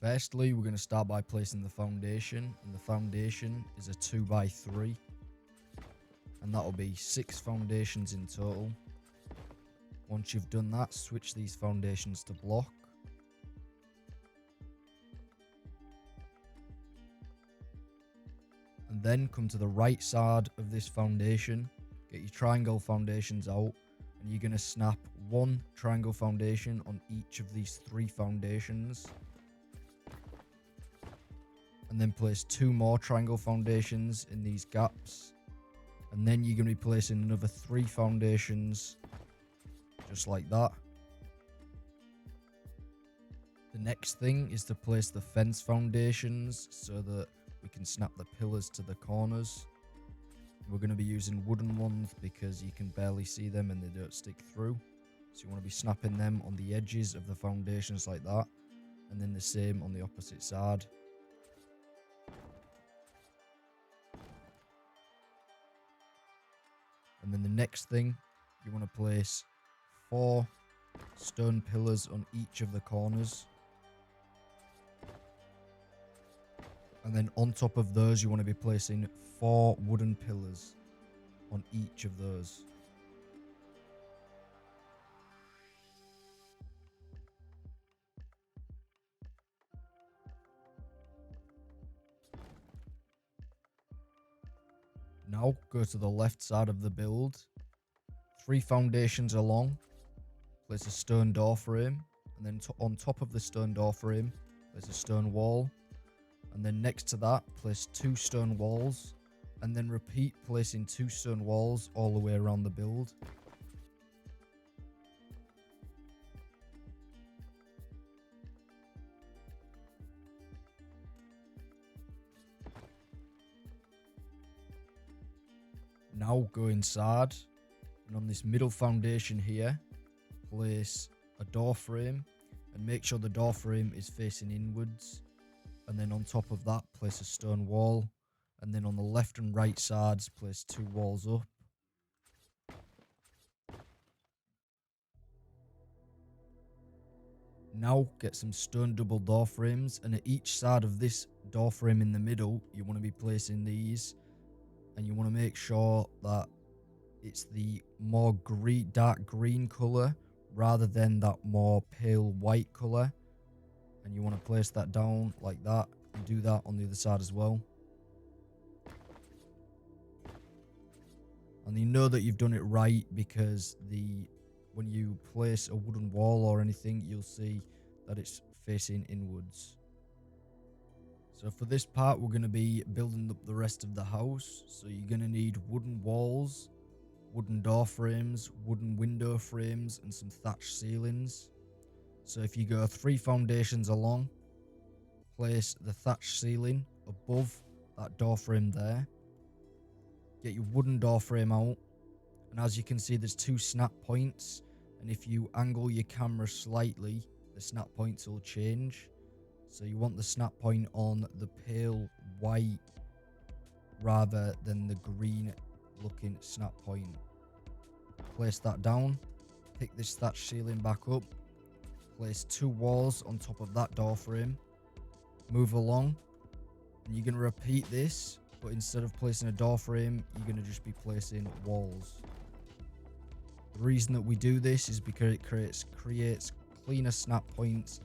Firstly, we're going to start by placing the foundation, and the foundation is a 2x3, and that'll be 6 foundations in total. Once you've done that, switch these foundations to block. And then come to the right side of this foundation, get your triangle foundations out, and you're going to snap 1 triangle foundation on each of these 3 foundations. And then place 2 more triangle foundations in these gaps. And then you're going to be placing another 3 foundations, just like that. The next thing is to place the fence foundations so that we can snap the pillars to the corners. We're going to be using wooden ones because you can barely see them and they don't stick through. So you want to be snapping them on the edges of the foundations like that. And then the same on the opposite side. And then the next thing, you want to place 4 stone pillars on each of the corners. And then on top of those, you want to be placing 4 wooden pillars on each of those. Now go to the left side of the build, 3 foundations along, place a stone door frame, and then on top of the stone door frame, place a stone wall, and then next to that, place 2 stone walls, and then repeat placing 2 stone walls all the way around the build. Now go inside, and on this middle foundation here, place a door frame, and make sure the door frame is facing inwards. And then on top of that, place a stone wall, and then on the left and right sides, place 2 walls up. Now get some stone double door frames, and at each side of this door frame in the middle, you want to be placing these, and you want to make sure that it's the more dark green color rather than that more pale white color. And you want to place that down like that, and do that on the other side as well. And you know that you've done it right because when you place a wooden wall or anything, you'll see that it's facing inwards. So for this part, we're going to be building up the rest of the house. So you're going to need wooden walls, wooden door frames, wooden window frames, and some thatched ceilings. So if you go 3 foundations along, place the thatched ceiling above that door frame there. Get your wooden door frame out, and as you can see, there's 2 snap points, and if you angle your camera slightly, the snap points will change. So you want the snap point on the pale white rather than the green looking snap point. Place that down, pick this thatched ceiling back up, place 2 walls on top of that door frame, move along, and you're going to repeat this, but instead of placing a door frame, you're going to just be placing walls. The reason that we do this is because it creates cleaner snap points,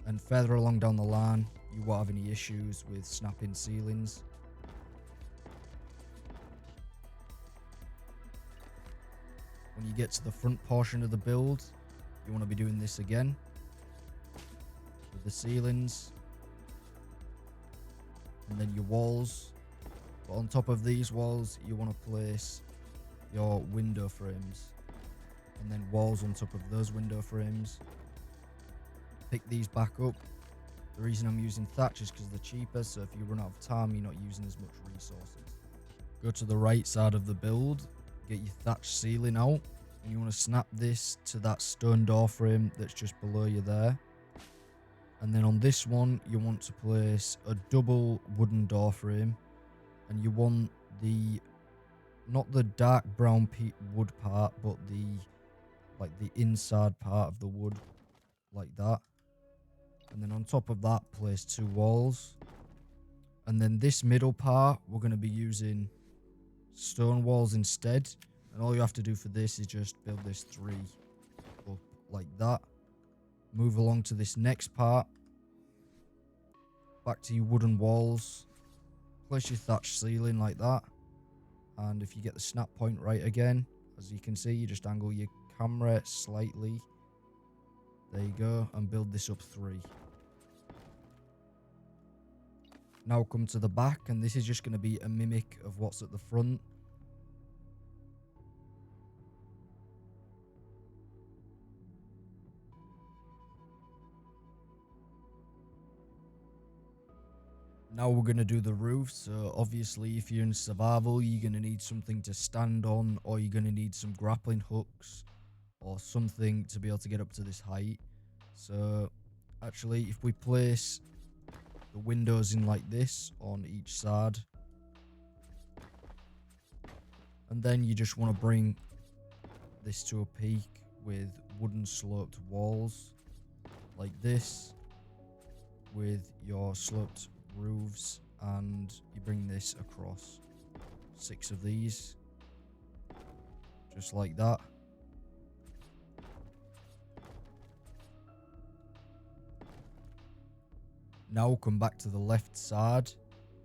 and further along down the line, you won't have any issues with snapping ceilings. When you get to the front portion of the build, you want to be doing this again with the ceilings, and then your walls. But on top of these walls, you want to place your window frames, and then walls on top of those window frames. Pick these back up. The reason I'm using thatch is because they're cheaper, so if you run out of time, you're not using as much resources. Go to the right side of the build, get your thatch ceiling out, and you want to snap this to that stone door frame that's just below you there. And then on this one, you want to place a double wooden door frame, and you want not the dark brown wood part, but the inside part of the wood, like that. And then on top of that, place 2 walls. And then this middle part, we're going to be using stone walls instead. And all you have to do for this is just build this 3 up like that. Move along to this next part. Back to your wooden walls. Place your thatch ceiling like that. And if you get the snap point right again, as you can see, you just angle your camera slightly. There you go. And build this up 3. Now come to the back, and this is just going to be a mimic of what's at the front. Now we're going to do the roof. So obviously if you're in survival, you're going to need something to stand on, or you're going to need some grappling hooks or something to be able to get up to this height. So actually, if we place the windows in like this on each side, and then you just want to bring this to a peak with wooden sloped walls like this, with your sloped roofs, and you bring this across 6 of these just like that. Now come back to the left side.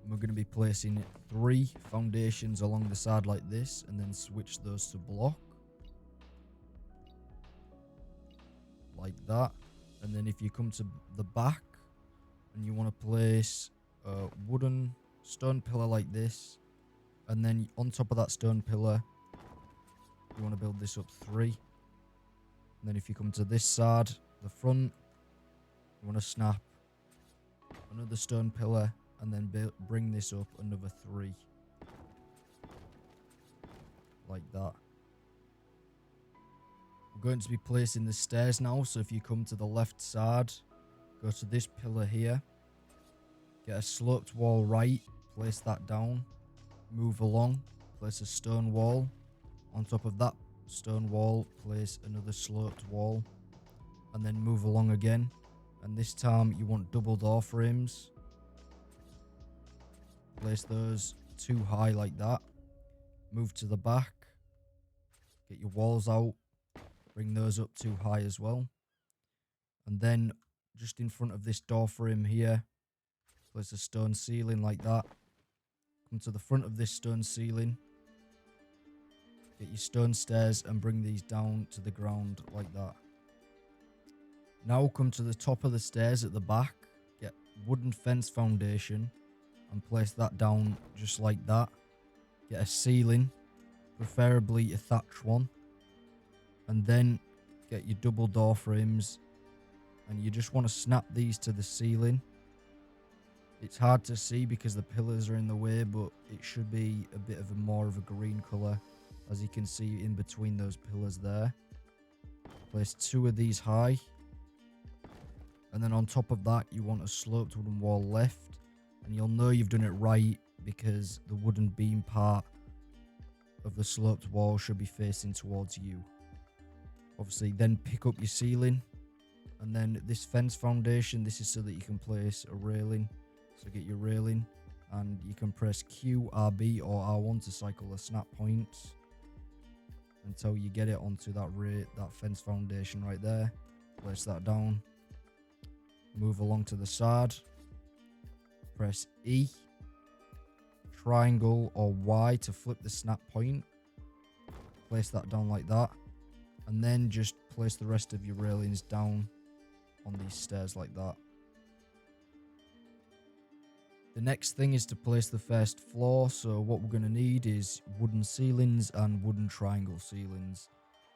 We're going to be placing 3 foundations along the side like this, and then switch those to block like that. And then if you come to the back and you want to place a wooden stone pillar like this, and then on top of that stone pillar you want to build this up 3. And then if you come to this side, the front, you want to snap another stone pillar, and then bring this up another 3 like that. We're going to be placing the stairs now. So if you come to the left side, go to this pillar here, get a sloped wall right, place that down, move along, place a stone wall. On top of that stone wall, place another sloped wall, and then move along again. And this time you want double door frames. Place those 2 high like that. Move to the back, get your walls out, bring those up 2 high as well. And then just in front of this door frame here, place a stone ceiling like that. Come to the front of this stone ceiling, get your stone stairs, and bring these down to the ground like that. Now come to the top of the stairs at the back, get wooden fence foundation, and place that down just like that. Get a ceiling, preferably a thatch one, and then get your double door frames, and you just want to snap these to the ceiling. It's hard to see because the pillars are in the way, but it should be a bit of a more of a green colour, as you can see in between those pillars there. Place 2 of these high. And then on top of that, you want a sloped wooden wall left. And you'll know you've done it right because the wooden beam part of the sloped wall should be facing towards you. Obviously, then pick up your ceiling. And then this fence foundation, this is so that you can place a railing. So get your railing, and you can press Q, RB, or R1 to cycle the snap points until you get it onto that fence foundation right there. Place that down. Move along to the side, press E, triangle or Y to flip the snap point, place that down like that, and then just place the rest of your railings down on these stairs like that. The next thing is to place the first floor. So what we're going to need is wooden ceilings and wooden triangle ceilings.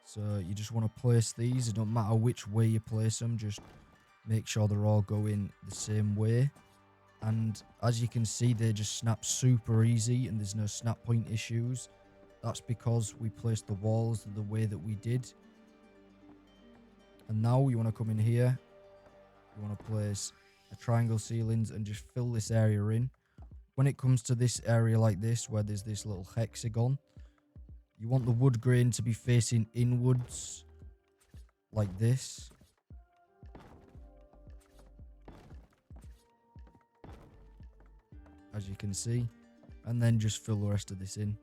So you just want to place these. It don't matter which way you place them, just make sure they're all going the same way. And as you can see, they just snap super easy and there's no snap point issues. That's because we placed the walls the way that we did. And now you want to come in here, you want to place the triangle ceilings and just fill this area in. When it comes to this area like this, where there's this little hexagon, you want the wood grain to be facing inwards like this. as you can see, and then just fill the rest of this in.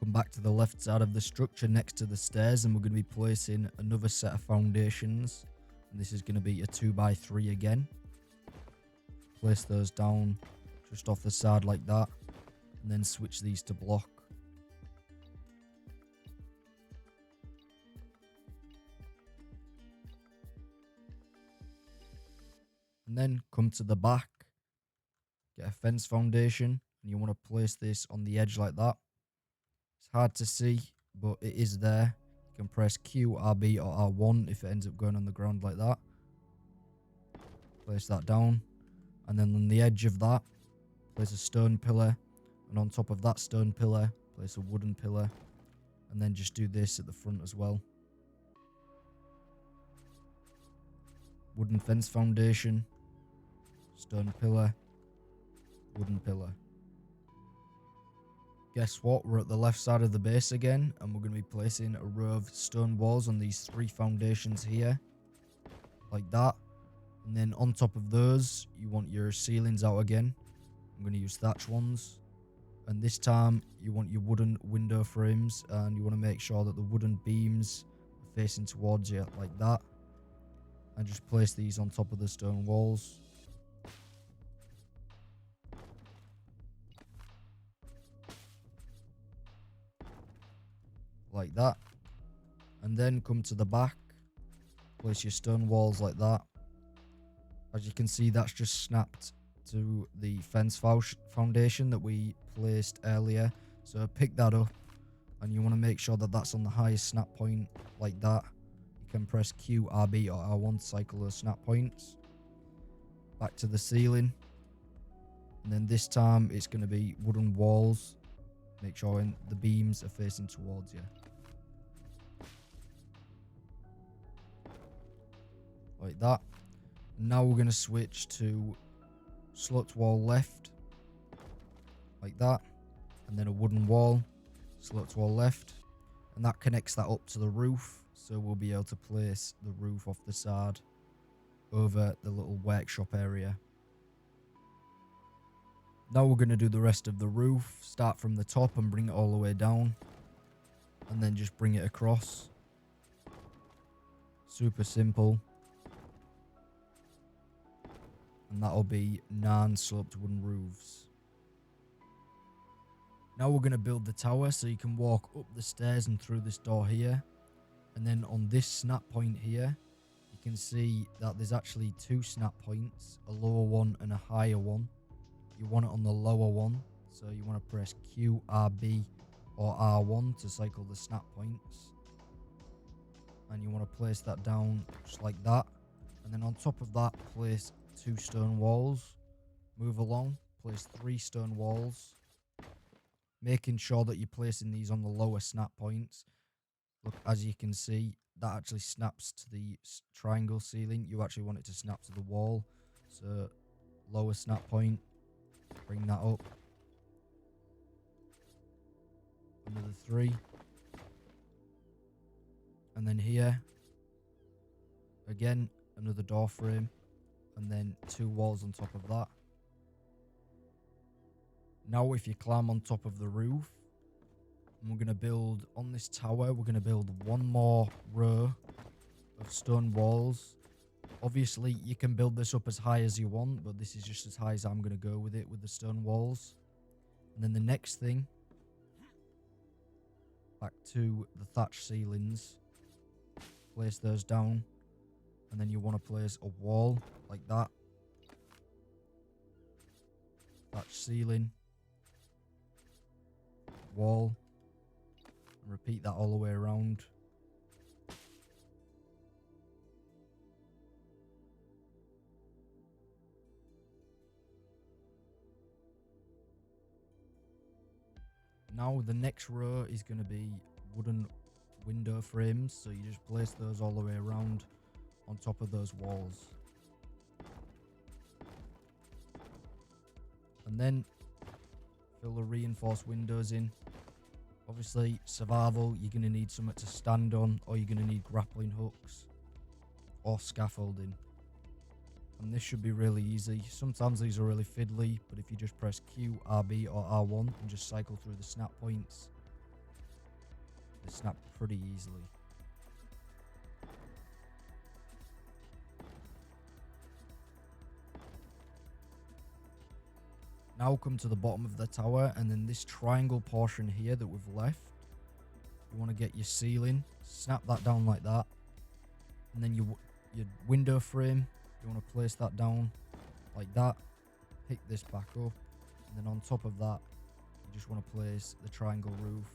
Come back to the left side of the structure next to the stairs, and we're going to be placing another set of foundations, and this is going to be a 2x3 again. Place those down just off the side like that, and then switch these to block. And then come to the back, get a fence foundation, and you want to place this on the edge like that. It's hard to see, but it is there. You can press Q, RB, or R1 if it ends up going on the ground like that. Place that down, and then on the edge of that, place a stone pillar, and on top of that stone pillar, place a wooden pillar, and then just do this at the front as well. Wooden fence foundation, stone pillar, wooden pillar. Guess what? We're at the left side of the base again, and we're going to be placing a row of stone walls on these 3 foundations here, like that. And then on top of those, you want your ceilings out again. I'm going to use thatch ones. And this time, you want your wooden window frames, and you want to make sure that the wooden beams are facing towards you, like that. And just place these on top of the stone walls. Like that. And then come to the back, place your stone walls like that. As you can see, that's just snapped to the fence foundation that we placed earlier. So pick that up, and you want to make sure that that's on the highest snap point, like that. You can press Q, RB, or R1 to cycle those snap points. Back to the ceiling, and then this time it's going to be wooden walls. Make sure the beams are facing towards you. Like that. Now we're going to switch to sloped wall left. Like that. And then a wooden wall. Sloped wall left. And that connects that up to the roof. So we'll be able to place the roof off the side over the little workshop area. Now we're going to do the rest of the roof. Start from the top and bring it all the way down. And then just bring it across. Super simple. And that'll be 9 sloped wooden roofs. Now we're going to build the tower, so you can walk up the stairs and through this door here. And then on this snap point here, you can see that there's actually 2 snap points, a lower one and a higher one. You want it on the lower one, so you want to press Q, RB, or R1 to cycle the snap points. And you want to place that down just like that. And then on top of that, place 2 stone walls. Move along, place 3 stone walls. Making sure that you're placing these on the lower snap points. Look, as you can see, that actually snaps to the triangle ceiling. You actually want it to snap to the wall. So, lower snap point. Bring that up. Another 3. And then here, again, another door frame. And then 2 walls on top of that. Now if you climb on top of the roof, and we're going to build on this tower, we're going to build 1 more row of stone walls. Obviously, you can build this up as high as you want, but this is just as high as I'm going to go with it, with the stone walls. And then the next thing, back to the thatch ceilings. Place those down. And then you want to place a wall like that. Thatch ceiling. Wall. And repeat that all the way around. Now the next row is going to be wooden window frames, so you just place those all the way around on top of those walls. And then fill the reinforced windows in. Obviously, survival, you're going to need something to stand on, or you're going to need grappling hooks. or scaffolding. And this should be really easy. Sometimes these are really fiddly, but if you just press Q, RB or R1 and just cycle through the snap points, they snap pretty easily. Now come to the bottom of the tower, and then this triangle portion here that we've left, you want to get your ceiling, snap that down like that, and then your window frame, you want to place that down like that, pick this back up, and then on top of that, you just want to place the triangle roof,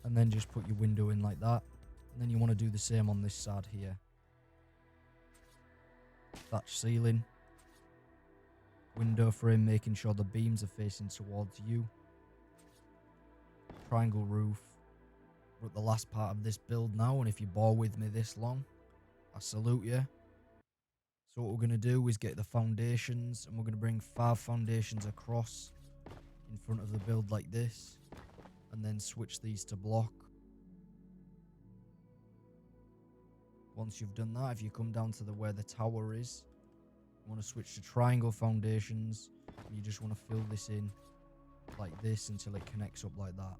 and then just put your window in like that, and then you want to do the same on this side here. Thatch ceiling, window frame, making sure the beams are facing towards you, triangle roof. We're at the last part of this build now, and if you bore with me this long, I salute you. So what we're going to do is get the foundations, and we're going to bring 5 foundations across in front of the build like this, and then switch these to block. Once you've done that, if you come down to where the tower is, you want to switch to triangle foundations, and you just want to fill this in like this until it connects up like that.